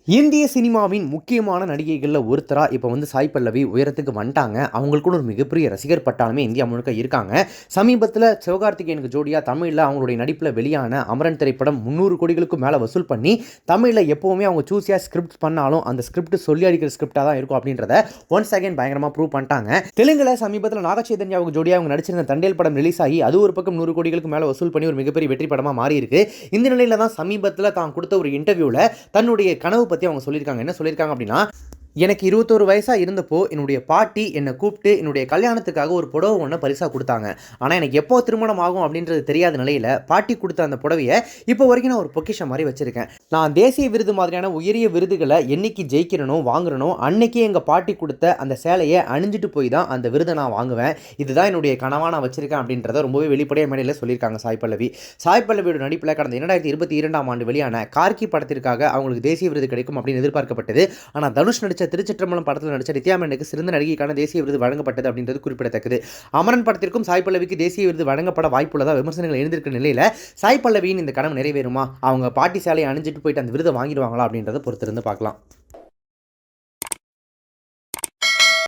இந்திய சினிமாவின் முக்கியமான நடிகைகளில் ஒருத்தரா இப்போ சாய் பல்லவி உயரத்துக்கு வந்துட்டாங்க. அவங்களுக்குன்னு ஒரு மிகப்பெரிய ரசிகர் பட்டாளமே இந்தியா முழுக்க இருக்காங்க. சமீபத்தில் சிவகார்த்திகேயனுக்கு ஜோடியாக தமிழில் அவங்களுடைய நடிப்பில் வெளியான அமரன் திரைப்படம் 300 கோடிகளுக்கும் மேலே வசூல் பண்ணி தமிழில் எப்போவுமே அவங்க சூஸியாக ஸ்கிரிப்ட் பண்ணாலும் அந்த ஸ்கிரிப்ட் சொல்லி அடிக்கிற ஸ்கிரிப்டாக தான் இருக்கும் அப்படின்றத ஒன்ஸ் அகைன் பயங்கரமாக ப்ரூவ் பண்ணிட்டாங்க. தெலுங்குல சமீபத்தில் நாகச்சைதன்யாவுக்கு ஜோடியாக அவங்க நடிச்சிருந்த தண்டேல் படம் ரிலீஸ் ஆகி அது ஒரு பக்கம் 100 கோடிகளுக்கு மேலே வசூல் பண்ணி ஒரு மிகப்பெரிய வெற்றி படமாக மாறி இருக்கு. இந்த நிலையில தான் சமீபத்தில் தான் கொடுத்த ஒரு இன்டர்வியூவில் தன்னுடைய கனவு பற்றி அவங்க சொல்லியிருக்காங்க. என்ன சொல்லியிருக்காங்க அப்படின்னா, எனக்கு 21 வயசாக இருந்தப்போ என்னுடைய பாட்டி என்னை கூப்பிட்டு என்னுடைய கல்யாணத்துக்காக ஒரு புடவை ஒன்று பரிசாக கொடுத்தாங்க. ஆனால் எனக்கு எப்போ திருமணம் ஆகும் அப்படின்றது தெரியாத நிலையில் பாட்டி கொடுத்த அந்த புடவையை இப்போ வரைக்கும் நான் ஒரு பொக்கிஷம் மாதிரி வச்சுருக்கேன். நான் தேசிய விருது மாதிரியான உயரிய விருதுகளை என்னைக்கு ஜெயிக்கிறனோ வாங்குறனோ அன்னைக்கே எங்கள் பாட்டி கொடுத்த அந்த சேலையை அணிஞ்சிட்டு போய் தான் அந்த விருதை நான் வாங்குவேன். இதுதான் என்னுடைய கனவாக நான் வச்சுருக்கேன் அப்படின்றத ரொம்பவே வெளிப்படையாக மேடையில் சொல்லியிருக்காங்க சாய் பல்லவி. சாய் பல்லவியோட நடிப்பில் கடந்த 2022ஆம் ஆண்டு வெளியான கார்கி படத்திற்காக அவங்களுக்கு தேசிய விருது கிடைக்கும் அப்படின்னு எதிர்பார்க்கப்பட்டது. ஆனால் தனுஷ் நடித்த திருச்சிற்றம்பலம் படத்தில் நடித்த நித்யா மேனனுக்கு சிறந்த நடிகைக்கான தேசிய விருது வழங்கப்பட்டது அப்படின்றது குறிப்பிடத்தக்கது. அமரன் படத்திற்கும் சாய் பல்லவிக்கு தேசிய விருது வழங்கப்பட வாய்ப்புள்ளதா விமர்சனங்கள் எழுந்திருக்கிற நிலையில் சாய் பல்லவியின் இந்த கனவு நிறைவேறுமா, அவங்க பாட்டி சேலையை அணிஞ்சிட்டு போயிட்டு அந்த விருதை வாங்கிடுவாங்களா அப்படின்றத பொறுத்திருந்து பார்க்கலாம்.